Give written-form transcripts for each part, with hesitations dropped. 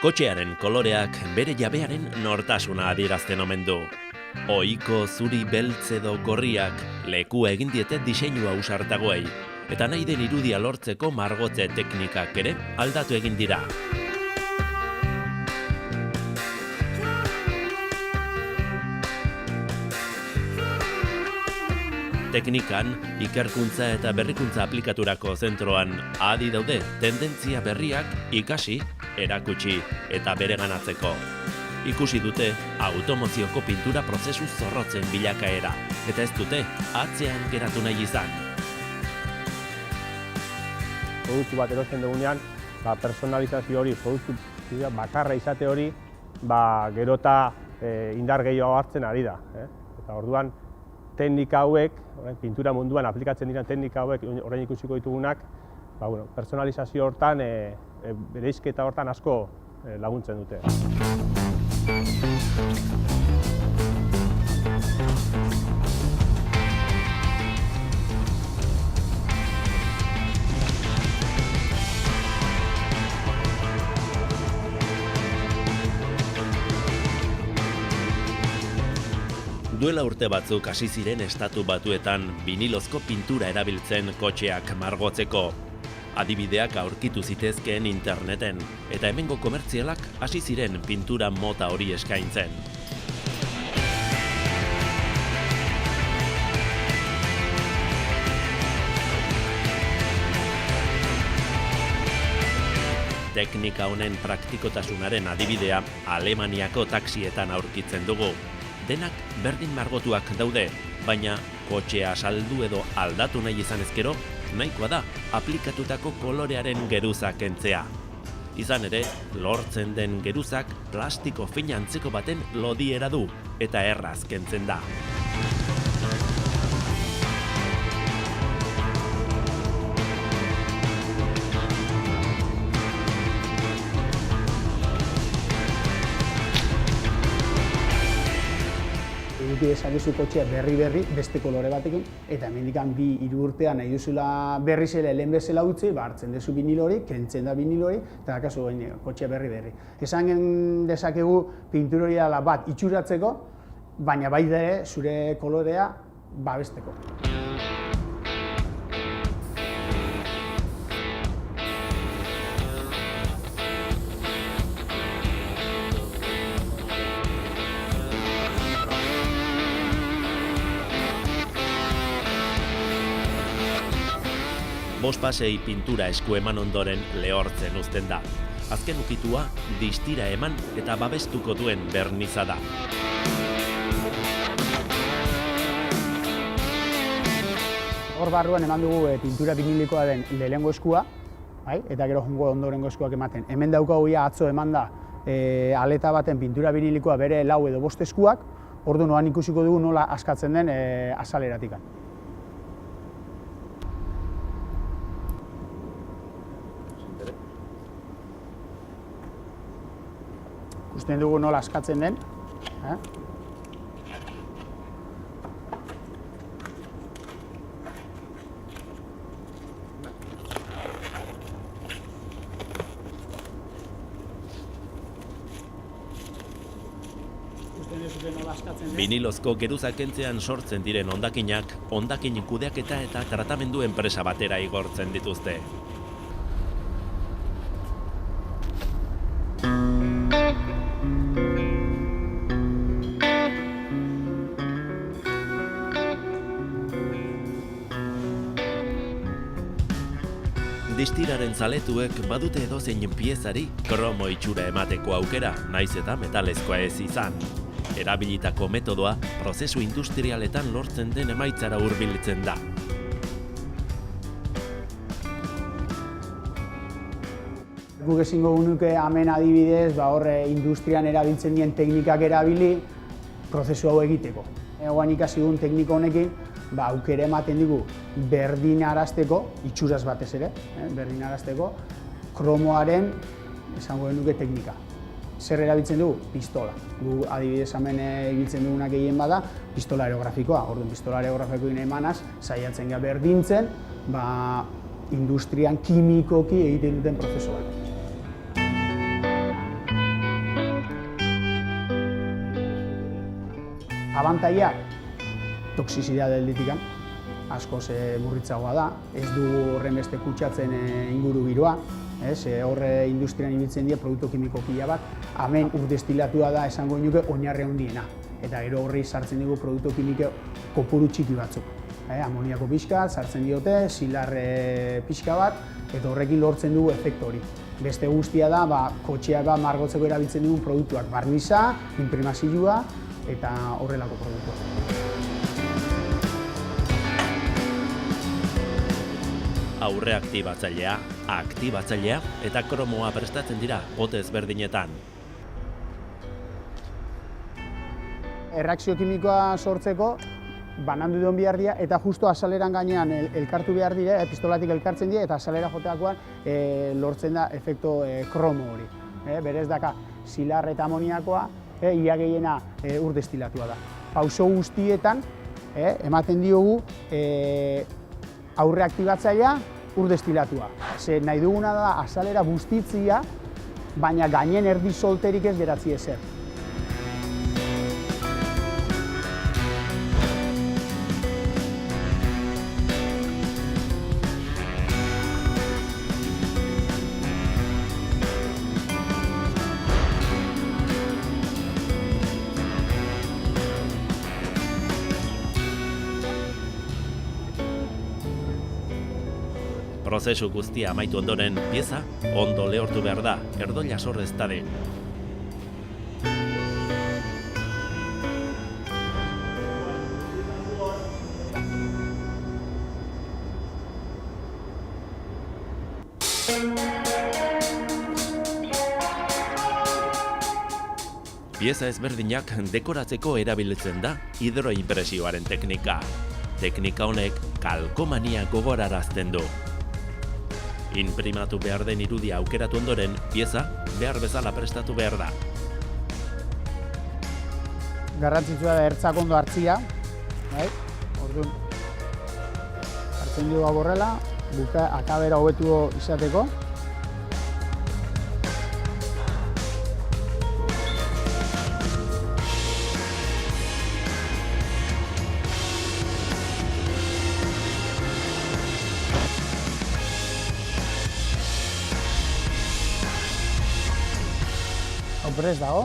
Kotxearen koloreak bere jabearen nortasuna adierazten omen du. Ohiko zuri beltz edo gorriak lekua egin diete diseinua ausartagoei, eta nahi den irudia lortzeko margotze teknikak ere aldatu egin dira. Teknikan, ikerkuntza eta berrikuntza aplikaturako zentroan adi daude tendentzia berriak ikasi, erakutsi eta bereganatzeko. Ikusi dute automozioko pintura prozesu zorrotzen bilakaera, eta ez dute atzean geratu nahi izan. Produktu bat erosten dugunean, personalizazio hori, produktu bakarra izate hori, gerota indar gehiago hartzen ari da. Eta orduan, teknika hauek, pintura munduan aplikatzen diren teknika hauek, orain ikusiko ditugunak, personalizazio hortan, bereizketa hortan asko laguntzen dute. Duela urte batzuk hasi ziren Estatu Batuetan binilozko pintura erabiltzen kotxeak margotzeko. Adibideak aurkitu zitezkeen interneten, eta hemengo komertzialak hasi ziren pintura mota hori eskaintzen. Teknika honen praktikotasunaren adibidea Alemaniako taxietan aurkitzen dugu. Denak berdin margotuak daude, baina kotxea saldu edo aldatu nahi izan ezkero, nahikoa da aplikatutako kolorearen geruza kentzea. Izan ere, lortzen den geruzak plastiko fin antzeko baten lodiera du eta erraz kentzen da. Eduki dezakezu kotxea berri beste kolore batekin, eta hemendik 2-3 urtean nahi duzula berri zela lehen bezala utzi, hartzen duzu vinil hori, kentzen da vinil hori, eta dakazu kotxea berri. Esan dezakegu pintura hori dela bat itxuratzeko, baina baita ere zure kolorea babesteko. Bost pasei pintura esku eman ondoren lehortzen uzten da. Azken ukitua, distira eman eta babestuko duen berniza da. Hor barruan eman dugu pintura vinilikoa den lehengo eskua, eta gero jongo ondorengo eskuak ematen. Hemen daukagu atzo eman da aleta baten pintura vinilikoa bere 4 edo 5 eskuak, orduan noan ikusiko dugu nola askatzen den azaleratikan. Ikusten dugu nola askatzen den. Vinilozko geruza kentzean sortzen diren hondakinak, hondakin kudeaketa eta tratamendu enpresa batera igortzen dituzte. Distiraren zaletuek badute edozein piezari kromo itxura emateko aukera, naiz eta metalezkoa ez izan. Erabilitako metodoa prozesu industrialetan lortzen den emaitzara hurbiltzen da. Guk ezingo gunuke hemen adibidez, industrian erabiltzen dien teknikak erabili prozesu hau egiteko. Egoan ikasi dugun teknika honekin, aukera ematen digu berdinarazteko, itxuraz batez ere, berdinarazteko, kromoaren, esango genuke teknika. Zer erabiltzen dugu? Pistola. Gu adibidez hemen ibiltzen dugunak gehien bada, pistola aerografikoa. Orduan, pistola aerografikoin emanaz, saiatzen gara berdintzen, industrian kimikoki egiten duten prozesu bat. Abantaiak, toksizidade aldetikan, askoz murritzagoa da, ez du horren beste kutsatzen inguru giroa, horre industrian ibiltzen dira produktu kimiko pila bat, hemen urdestilatua da esango nuke oinarri handiena, eta gero horri sartzen dugu produktu kimiko kopuru txiki batzuk. Amoniako pixka, sartzen diote, silar pixka bat, eta horrekin lortzen dugu efektu hori. Beste guztia da, kotxeak margotzeko erabiltzen dugun produktuak, barniza, inprimazioa eta horrelako produktuak. Aurre aktibatzailea, aktibatzailea eta kromoa prestatzen dira pote ezberdinetan. Erreakzio kimikoa sortzeko banandu duen behar dira eta justo azaleran gainean elkartu behar dira, pistolatik elkartzen dira eta azalera joteakoan lortzen da efektu kromo hori. Berez daka silar eta amoniakoa ia gehiena ur destilatua da. Pauso guztietan ematen diogu aurre aktibatzailea ur destilatua. Ze nahi duguna da azalera bustitzia, baina gainen erdi solterik ez geratzi ezer. Prozesu guztia amaitu ondoren, pieza ondo lehortu behar da, erdoila sor ez dadin. Pieza ezberdinak dekoratzeko erabiltzen da hidroinpresioaren teknika. Teknika honek kalkomania gogorarazten du. Inprimatu behar den irudia aukeratu ondoren, pieza behar bezala prestatu behar da. Garrantzitsua da ertzak ondo hartzia. Orduan, hartzen dugu horrela, akabera hobetu izateko. Prest dago,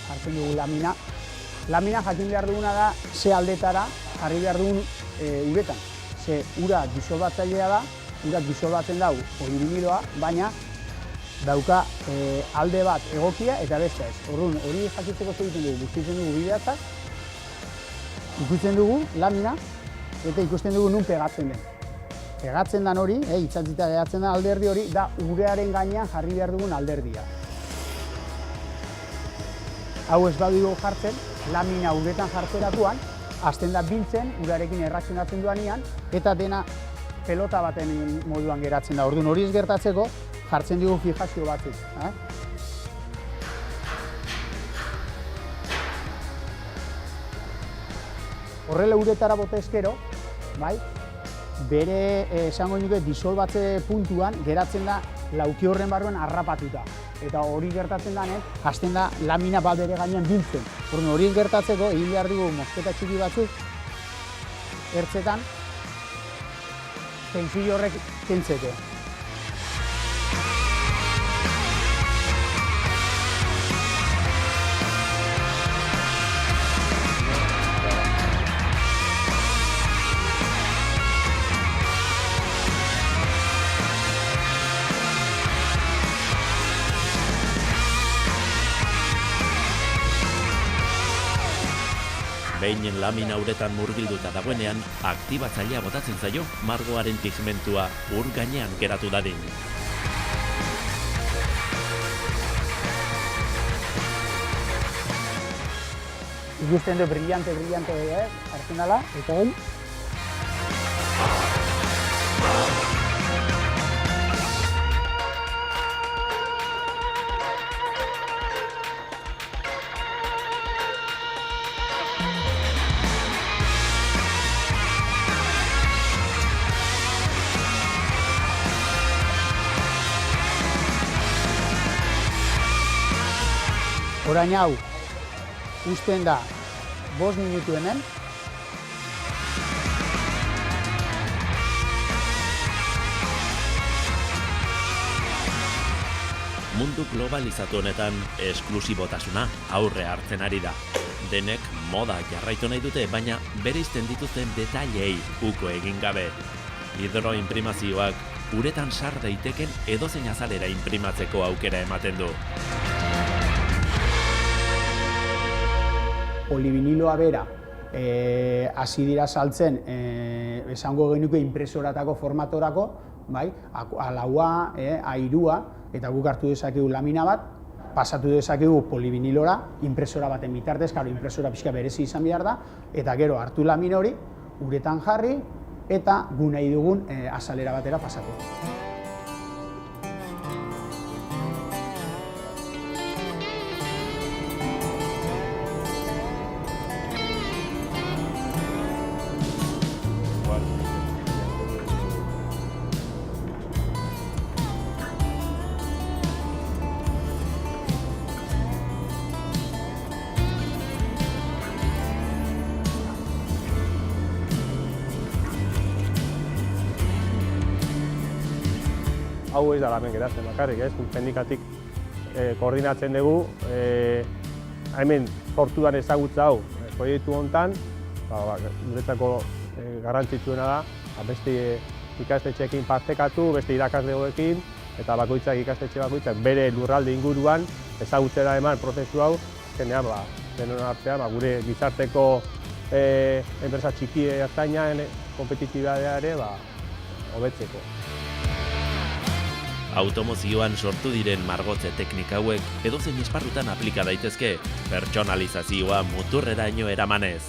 hartzen dugu lamina. Lamina jakin behar duguna da ze aldetara jarri behar dugun uretan. Ze ura disolbatzailea da, urak disolbatzen dau poliviniloa, baina dauka alde bat egokia eta beste ez. Orduan, hori jakitzeko egiten dugu, bustitzen dugu bideatzak, ikusten dugu lamina eta ikusten dugu nun pegatzen den. Pegatzen den hori, itxatzita gehatzen den alderdi hori, da urearen gainean jarri behar dugun alderdia. Hau ez badugu jartzen, lamina uretan jartzerakoan, hasten da biltzen, urarekin erreakzionatzen duanean, eta dena pelota baten moduan geratzen da. Orduan hori ez gertatzeko, jartzen dugu fijazio batzuk. Horrela uretara bota ezkero, bere esango nuke disolbatze puntuan geratzen da lauki horren barruan harrapatuta. Eta hori gertatzen denean, hasten da lamina bat bere gainean biltzen. Hori gertatzeko, egin behar dugu mosketa txiki batzuk, ertzetan, tentsio horrek kentzeko. Behin lamina uretan murgilduta dagoenean, aktibatzailea botatzen zaio margoaren pigmentua ur gainean geratu dadin. Ikusten du brillante hartzen dela, eta hori. Orain hau, Uzten da 5 minutu hemen, Mundu globalizatu honetan esklusibotasuna aurre hartzen ari da. Denek moda jarraitu nahi dute, baina bereizten dituzten detailei uko egin gabe. Hidroinprimazioak uretan sar daiteken edozein azalera inprimatzeko aukera ematen du. polibiniloa bera hasi dira saltzen esango genuke inpresoratako formatorako, bai, A4, A3, eta guk hartu dezakegu lamina bat, pasatu dezakegu polibinilora, impresora baten bitartez, karo, impresora pixka berezi izan behar da, eta gero hartu lamina hori, uretan jarri, eta gu nahi dugun azalera batera pasatu. Hau ez da hemen geratzen bakarrik, ez? Teknikatik koordinatzen dugu, hemen sortudan ezagutza hau proiektu honetan, guretzako garrantzitsuena da, beste ikastetxeekin partekatu, beste irakaslegoekin, eta bakoitzak ikastetxe bakoitzak bere lurralde inguruan ezagutzera eman prozesu hau, azkenean denon artean gure gizarteko enpresa txiki ertainen kompetitibitatea ere hobetzeko. Automozioan sortu diren margotze teknika hauek edozein esparrutan aplika daitezke, pertsonalizazioa muturreraino eramanez.